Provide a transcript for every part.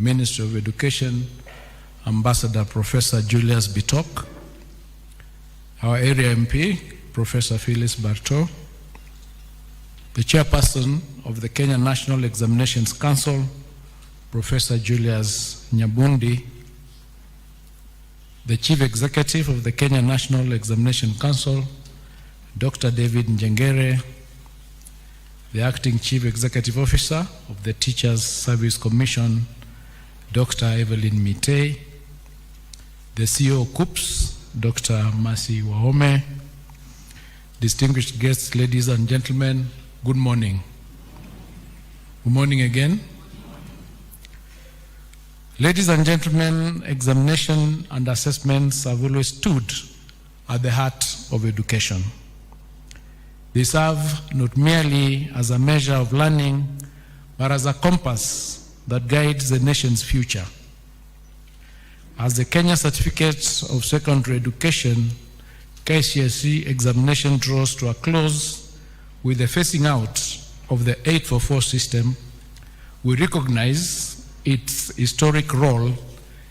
Ministry of Education, Ambassador Professor Julius Bitok, our area MP, Professor Phyllis Barto, the Chairperson of the Kenya National Examinations Council, Professor Julius Nyabundi, the Chief Executive of the Kenya National Examination Council, Dr. David Njengere, the Acting Chief Executive Officer of the Teachers Service Commission, Dr. Evelyn Mitei, the CEO of KUPS, Dr. Mercy Wahome, distinguished guests, ladies and gentlemen, good morning. Good morning again. Ladies and gentlemen, examination and assessments have always stood at the heart of education. They serve not merely as a measure of learning, but as a compass that guides the nation's future. As the Kenya Certificate of Secondary Education KCSE examination draws to a close with the phasing out of the 844 system, we recognize its historic role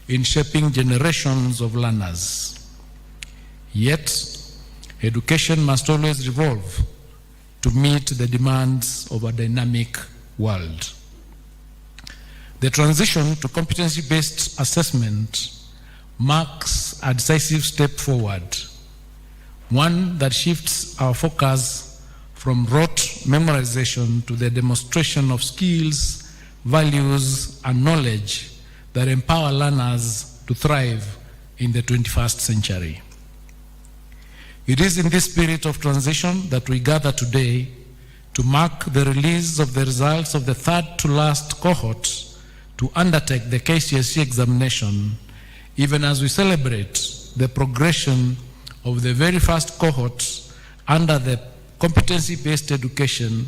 in shaping generations of learners. Yet, education must always evolve to meet the demands of a dynamic world. The transition to competency-based assessment marks a decisive step forward, one that shifts our focus from rote memorization to the demonstration of skills, values, and knowledge that empower learners to thrive in the 21st century. It is in this spirit of transition that we gather today to mark the release of the results of the third to last cohort to undertake the KCSE examination, even as we celebrate the progression of the very first cohort under the competency-based education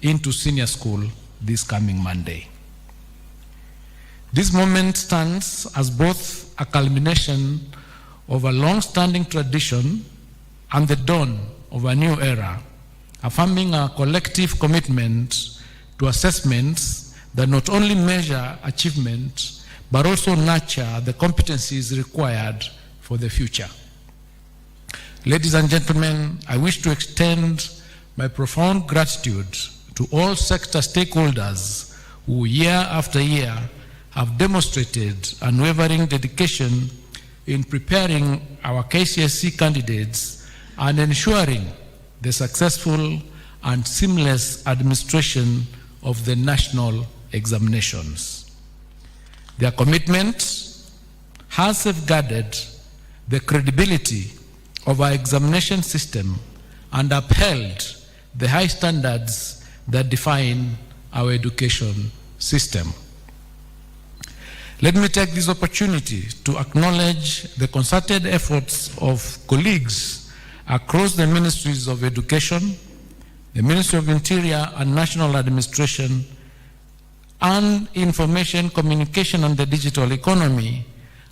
into senior school this coming Monday. This moment stands as both a culmination of a long-standing tradition and the dawn of a new era, affirming our collective commitment to assessments that not only measure achievement, but also nurture the competencies required for the future. Ladies and gentlemen, I wish to extend my profound gratitude to all sector stakeholders who year after year have demonstrated unwavering dedication in preparing our KCSE candidates and ensuring the successful and seamless administration of the national examinations. Their commitment has safeguarded the credibility of our examination system and upheld the high standards that define our education system. Let me take this opportunity to acknowledge the concerted efforts of colleagues across the Ministries of Education, the Ministry of Interior and National Administration, and Information, Communication and the Digital Economy,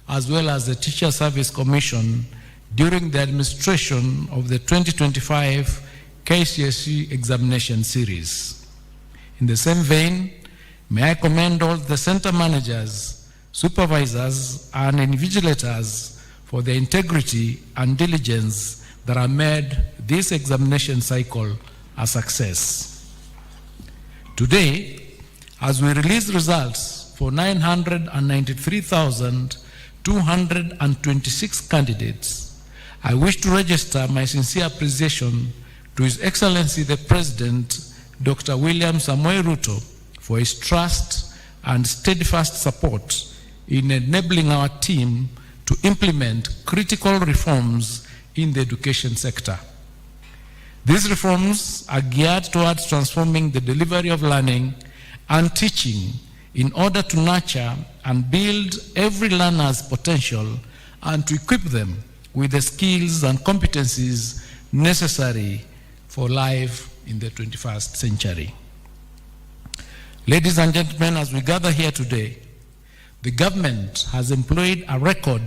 as well as the Teacher Service Commission during the administration of the 2025 KCSE examination series. In the same vein, may I commend all the center managers, supervisors, and invigilators for their integrity and diligence that have made this examination cycle a success. Today, as we release results for 993,226 candidates, I wish to register my sincere appreciation to His Excellency the President, Dr. William Samoei Ruto, for his trust and steadfast support in enabling our team to implement critical reforms in the education sector. These reforms are geared towards transforming the delivery of learning and teaching in order to nurture and build every learner's potential and to equip them with the skills and competencies necessary for life in the 21st century. Ladies and gentlemen, as we gather here today, the government has employed a record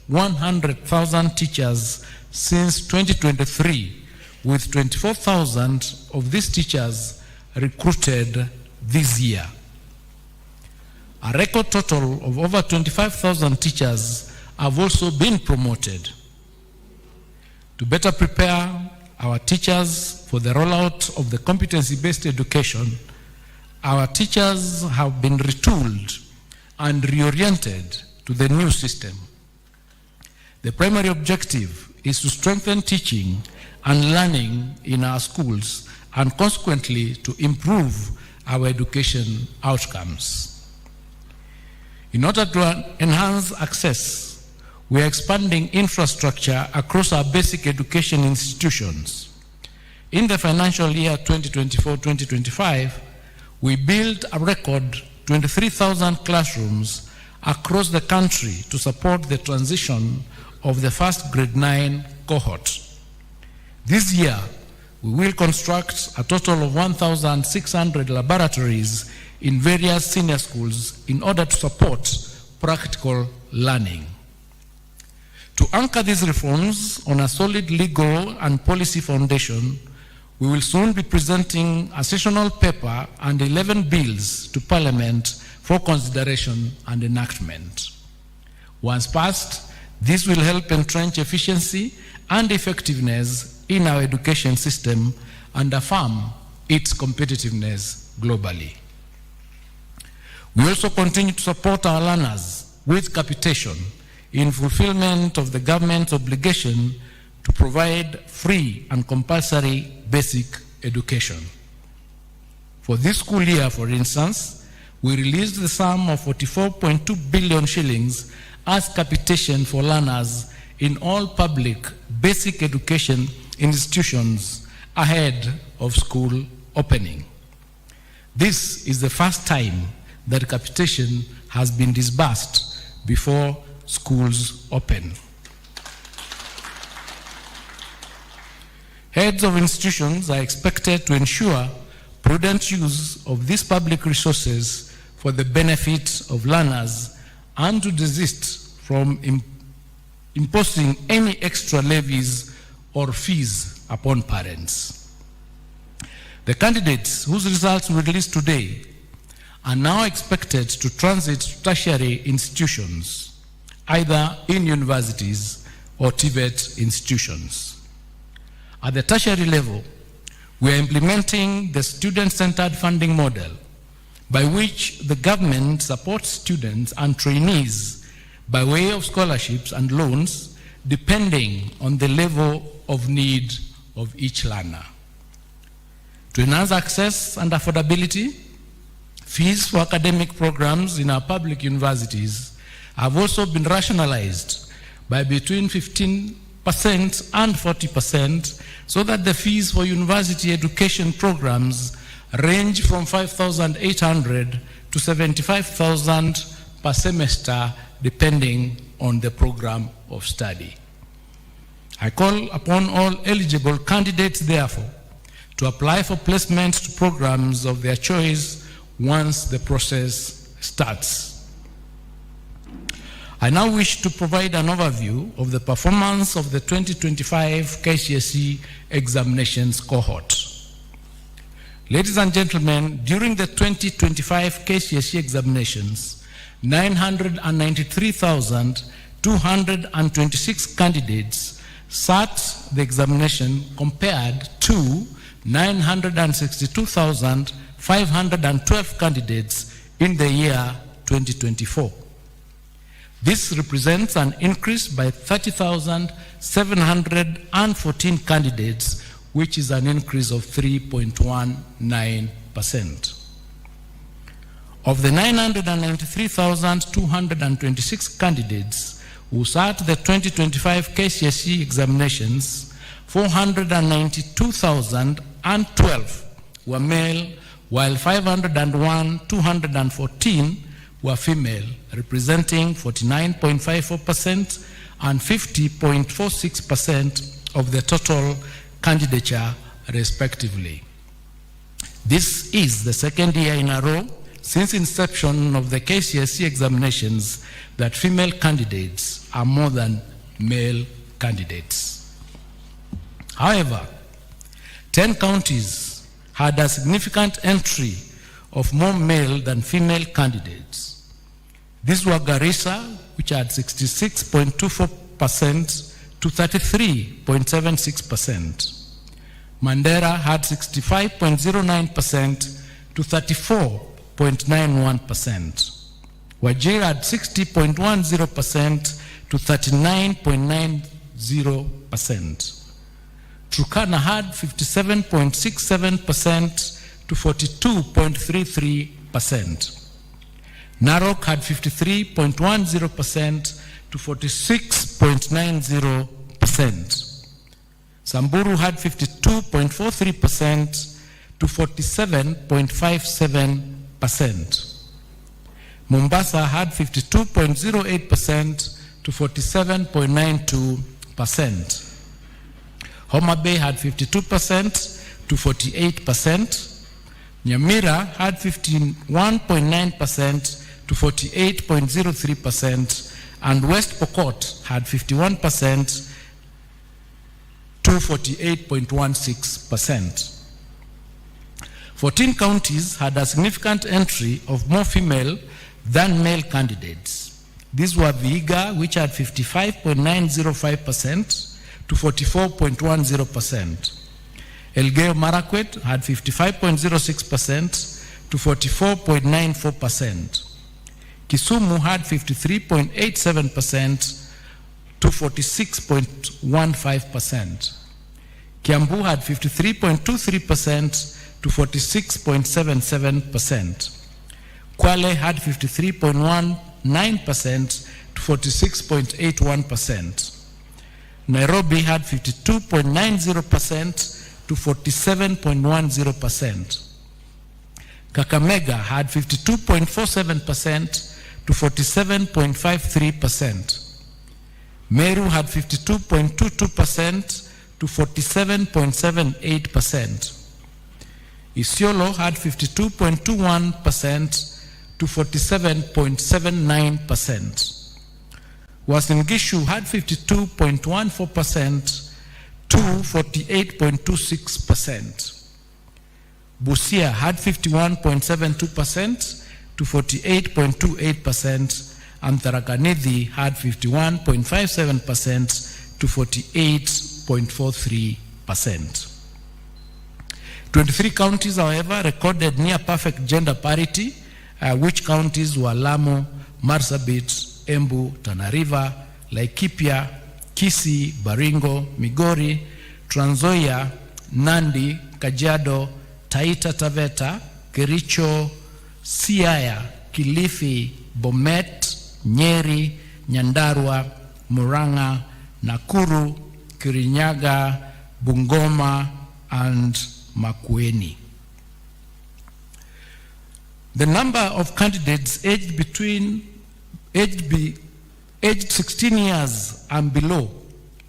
100,000 teachers since 2023, with 24,000 of these teachers recruited this year. a record total of over 25,000 teachers have also been promoted. To better prepare our teachers for the rollout of the competency-based education, our teachers have been retooled and reoriented to the new system. The primary objective is to strengthen teaching and learning in our schools and consequently to improve our education outcomes. In order to enhance access, we are expanding infrastructure across our basic education institutions. In the financial year 2024-2025, we built a record 23,000 classrooms across the country to support the transition of the first grade 9 cohort. This year, we will construct a total of 1,600 laboratories in various senior schools in order to support practical learning. To anchor these reforms on a solid legal and policy foundation, we will soon be presenting a sessional paper and 11 bills to Parliament for consideration and enactment. Once passed, this will help entrench efficiency and effectiveness in our education system and affirm its competitiveness globally. We also continue to support our learners with capitation in fulfillment of the government's obligation to provide free and compulsory basic education. For this school year, for instance, we released the sum of 44.2 billion shillings as capitation for learners in all public basic education institutions ahead of school opening. This is the first time that capitation has been disbursed before schools open. Heads of institutions are expected to ensure prudent use of these public resources for the benefit of learners and to desist from imposing any extra levies or fees upon parents. The candidates whose results we release today are now expected to transit to tertiary institutions, either in universities or TVET institutions. At the tertiary level, we are implementing the student-centered funding model by which the government supports students and trainees by way of scholarships and loans depending on the level of need of each learner. To enhance access and affordability, fees for academic programs in our public universities have also been rationalized by between 15% and 40%, so that the fees for university education programs range from 5,800 to 75,000 per semester, depending on the program of study. I call upon all eligible candidates, therefore, to apply for placement to programs of their choice once the process starts. I now wish to provide an overview of the performance of the 2025 KCSE examinations cohort. Ladies and gentlemen, during the 2025 KCSE examinations, 993,226 candidates sat the examination compared to 962,512 candidates in the year 2024. This represents an increase by 30,714 candidates, which is an increase of 3.19%. Of the 993,226 candidates who sat the 2025 KCSE examinations, 492,012 were male, while 501,214 were female, representing 49.54% and 50.46% of the total candidature, respectively. This is the second year in a row since inception of the KCSE examinations that female candidates are more than male candidates. However, 10 counties had a significant entry of more male than female candidates. These were Garissa, which had 66.24% to 33.76%. Mandera had 65.09% to 34.91%. Wajir had 60.10% to 39.90%. Turkana had 57.67% to 42.33%. Narok had 53.10% to 46.90%. Samburu had 52.43% to 47.57%. Mombasa had 52.08% to 47.92%. Homa Bay had 52% to 48%. Nyamira had 51.9% to 48.03%, and West Pokot had 51% to 48.16%. 14 counties had a significant entry of more female than male candidates. These were Vihiga, which had 55.905% to 44.10%. Elgeyo Marakwet had 55.06% to 44.94%. Kisumu had 53.87% to 46.15%. Kiambu had 53.23% to 46.77%. Kwale had 53.19% to 46.81%. Nairobi had 52.90% to 47.10%. Kakamega had 52.47% to 47.53%. Meru had 52.22% to 47.78%. Isiolo had 52.21% to 47.79%. Uasin Gishu had 52.14% to 48.26%. Busia had 51.72% to 48.28%, and Tharaka Nithi had 51.57% to 48.43%. 23 counties, however, recorded near perfect gender parity, which counties were Lamu, Marsabit, Embu, Tana River, Laikipia, Kisii, Baringo, Migori, Trans Nzoia, Nandi, Kajiado, Taita Taveta, Kericho, Siaya, Kilifi, Bomet, Nyeri, Nyandarua, Murang'a, Nakuru, Kirinyaga, Bungoma, and Makueni. The number of candidates aged 16 years and below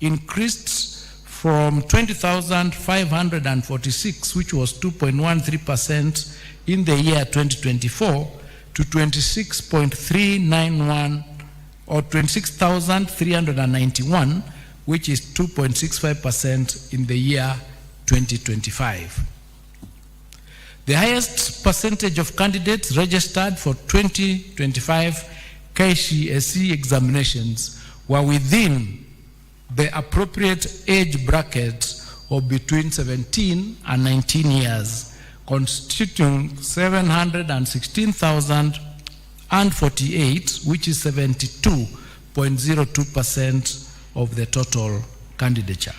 increased from 20,546, which was 2.13% in the year 2024, to 26.391 or 26,391, which is 2.65% in the year 2025. The highest percentage of candidates registered for 2025 Kcse examinations were within the appropriate age bracket of between 17 and 19 years, constituting 716,048, which is 72.02% of the total candidature.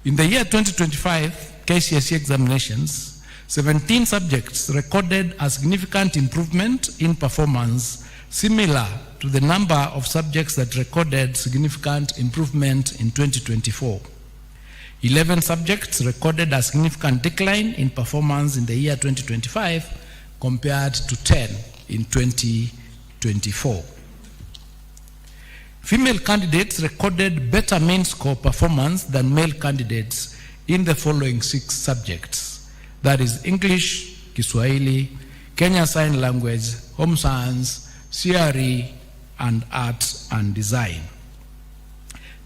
In the year 2025 Kcse examinations, 17 subjects recorded a significant improvement in performance, similar to the number of subjects that recorded significant improvement in 2024. 11 subjects recorded a significant decline in performance in the year 2025 compared to 10 in 2024. Female candidates recorded better mean score performance than male candidates in the following 6 subjects. That is English, Kiswahili, Kenya Sign Language, Home Science, CRE, and Art and Design.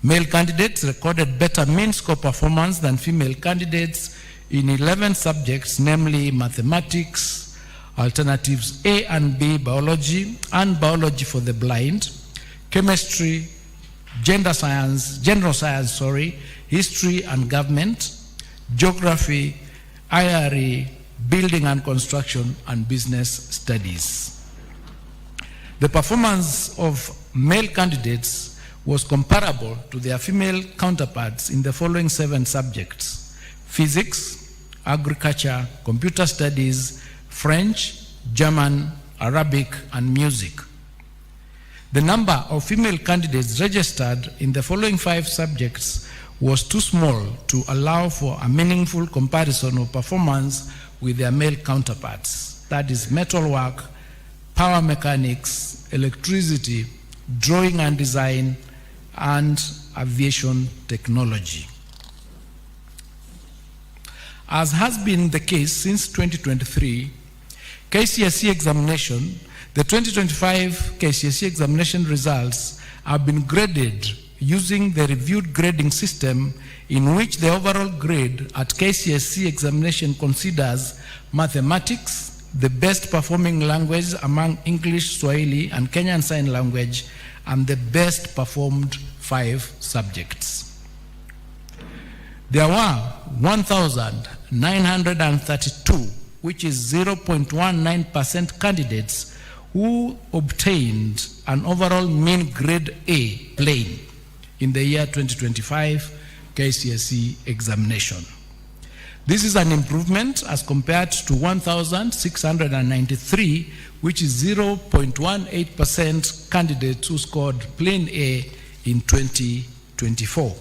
Male candidates recorded better mean score performance than female candidates in 11 subjects, namely Mathematics, alternatives A and B, biology and biology for the blind, chemistry, general science, history and government, geography, IRE, building and construction, and business studies. The performance of male candidates was comparable to their female counterparts in the following 7 subjects: physics, agriculture, computer studies, French, German, Arabic, and music. The number of female candidates registered in the following 5 subjects was too small to allow for a meaningful comparison of performance with their male counterparts. That is metalwork, power mechanics, electricity, drawing and design, and aviation technology. As has been the case since 2023, KCSE examination, the 2025 KCSE examination results have been graded using the reviewed grading system in which the overall grade at KCSE examination considers mathematics, the best performing language among English, Swahili, and Kenyan Sign Language, and the best performed 5 subjects. There were 1,932, which is 0.19% candidates who obtained an overall mean grade A plain in the year 2025 KCSE examination. This is an improvement as compared to 1,693, which is 0.18% candidates who scored plain A in 2024.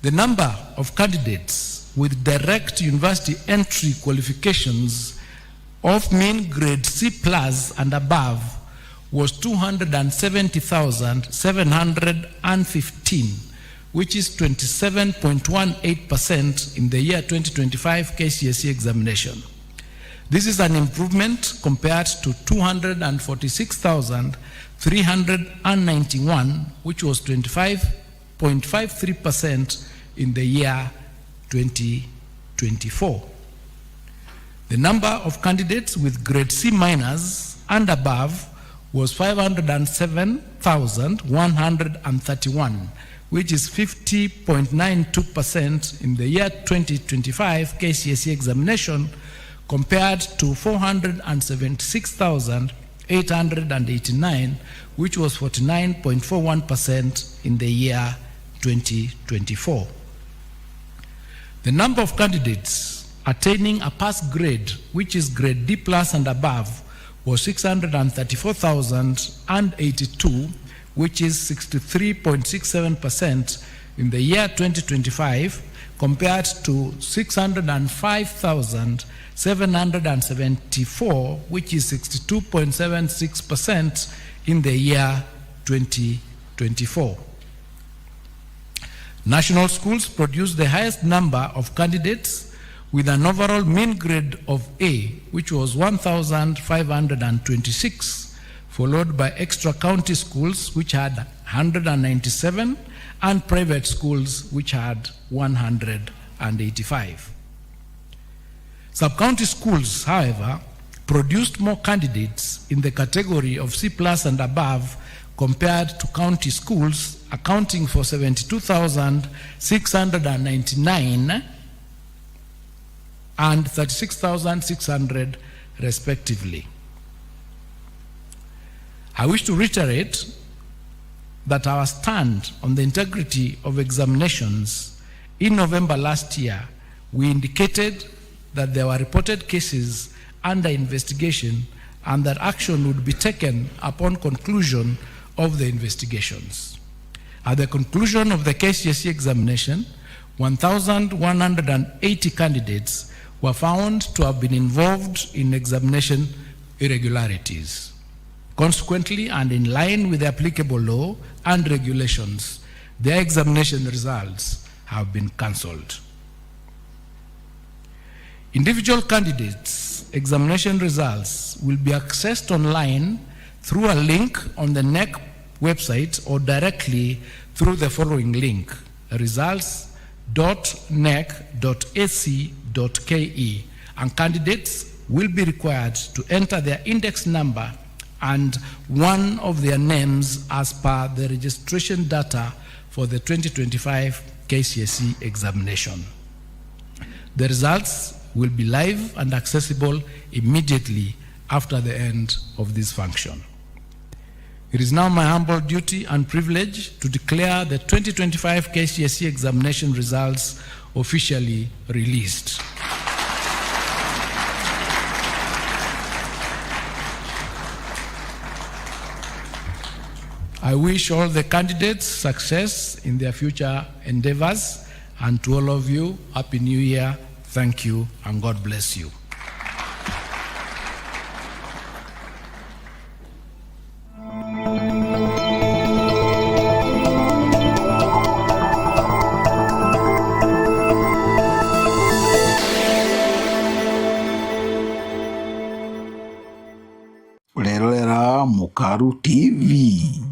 The number of candidates with direct university entry qualifications of mean grade C+ and above was 270,715, which is 27.18% in the year 2025 KCSE examination. This is an improvement compared to 246,391, which was 25.53% in the year 2024. The number of candidates with grade C- and above was 507,131, which is 50.92% in the year 2025 KCSE examination, compared to 476,889, which was 49.41% in the year 2024. The number of candidates attaining a pass grade, which is grade D+ and above, was 634,082, which is 63.67% in the year 2025, compared to 605,774, which is 62.76% in the year 2024. National schools produced the highest number of candidates with an overall mean grade of A, which was 1,526, followed by extra county schools, which had 197, and private schools, which had 185. Sub-county schools, however, produced more candidates in the category of C+ and above compared to county schools, accounting for 72,699 and 36,600 respectively. I wish to reiterate that our stand on the integrity of examinations in November last year, we indicated that there were reported cases under investigation and that action would be taken upon conclusion of the investigations. At the conclusion of the KCSE examination, 1,180 candidates were found to have been involved in examination irregularities. Consequently, and in line with the applicable law and regulations, their examination results have been cancelled. Individual candidates' examination results will be accessed online through a link on the NEC website or directly through the following link: results.nec.ac.ke, and candidates will be required to enter their index number and one of their names as per the registration data for the 2025 KCSE examination. The results will be live and accessible immediately after the end of this function. It is now my humble duty and privilege to declare the 2025 KCSE examination results officially released. I wish all the candidates success in their future endeavors, and to all of you, Happy New Year, thank you, and God bless you. Urerorera Mukaru TV.